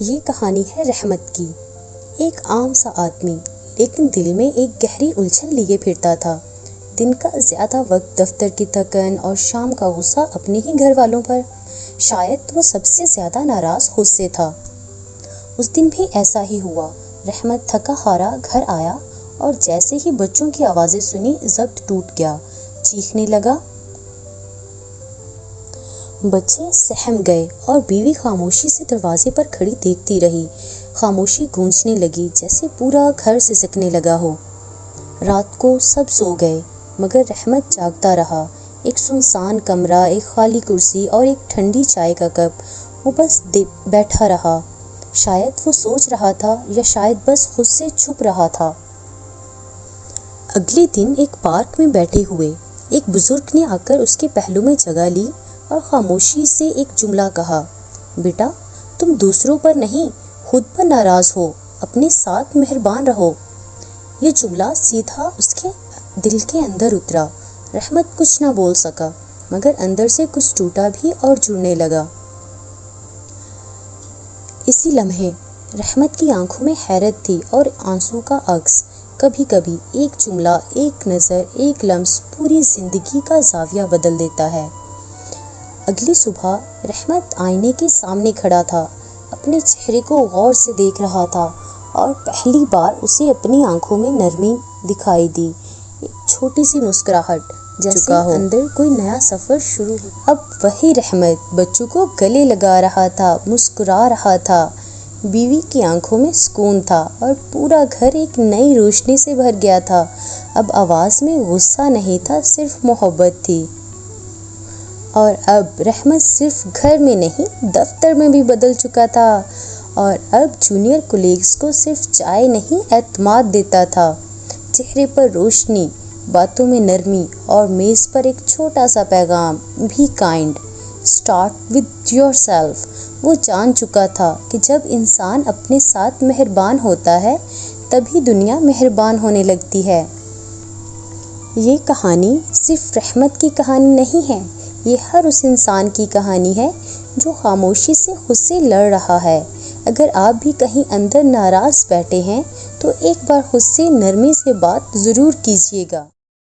یہ کہانی ہے رحمت کی۔ ایک عام سا آدمی لیکن دل میں ایک گہری الجھن لیے پھرتا تھا۔ دن کا زیادہ وقت دفتر کی تھکن اور شام کا غصہ اپنے ہی گھر والوں پر۔ شاید وہ سب سے زیادہ ناراض خود سے تھا۔ اس دن بھی ایسا ہی ہوا۔ رحمت تھکا ہارا گھر آیا اور جیسے ہی بچوں کی آوازیں سنی ضبط ٹوٹ گیا، چیخنے لگا۔ بچے سہم گئے اور بیوی خاموشی سے دروازے پر کھڑی دیکھتی رہی۔ خاموشی گونجنے لگی جیسے پورا گھر سسکنے لگا ہو۔ رات کو سب سو گئے مگر رحمت جاگتا رہا۔ ایک سنسان کمرہ، ایک خالی کرسی اور ایک ٹھنڈی چائے کا کپ۔ وہ بس بیٹھا رہا۔ شاید وہ سوچ رہا تھا یا شاید بس خود سے چھپ رہا تھا۔ اگلے دن ایک پارک میں بیٹھے ہوئے ایک بزرگ نے آ کر اس کے پہلو میں جگہ لی اور خاموشی سے ایک جملہ کہا، بیٹا تم دوسروں پر نہیں خود پر ناراض ہو، اپنے ساتھ مہربان رہو۔ یہ جملہ سیدھا اس کے دل کے اندر اترا۔ رحمت کچھ نہ بول سکا مگر اندر سے کچھ ٹوٹا بھی اور جڑنے لگا۔ اسی لمحے رحمت کی آنکھوں میں حیرت تھی اور آنسو کا عکس۔ کبھی کبھی ایک جملہ، ایک نظر، ایک لمس پوری زندگی کا زاویہ بدل دیتا ہے۔ اگلی صبح رحمت آئینے کے سامنے کھڑا تھا، اپنے چہرے کو غور سے دیکھ رہا تھا اور پہلی بار اسے اپنی آنکھوں میں نرمی دکھائی دی، ایک چھوٹی سی مسکراہٹ، جیسے اندر کوئی نیا سفر شروع ہو۔ اب وہی رحمت بچوں کو گلے لگا رہا تھا، مسکرا رہا تھا، بیوی کی آنکھوں میں سکون تھا اور پورا گھر ایک نئی روشنی سے بھر گیا تھا۔ اب آواز میں غصہ نہیں تھا، صرف محبت تھی۔ اور اب رحمت صرف گھر میں نہیں دفتر میں بھی بدل چکا تھا، اور اب جونیئر کولیگز کو صرف چائے نہیں اعتماد دیتا تھا۔ چہرے پر روشنی، باتوں میں نرمی اور میز پر ایک چھوٹا سا پیغام، be kind, start with yourself. وہ جان چکا تھا کہ جب انسان اپنے ساتھ مہربان ہوتا ہے تبھی دنیا مہربان ہونے لگتی ہے۔ یہ کہانی صرف رحمت کی کہانی نہیں ہے، یہ ہر اس انسان کی کہانی ہے جو خاموشی سے خود سے لڑ رہا ہے۔ اگر آپ بھی کہیں اندر ناراض بیٹھے ہیں تو ایک بار خود سے نرمی سے بات ضرور کیجیے گا۔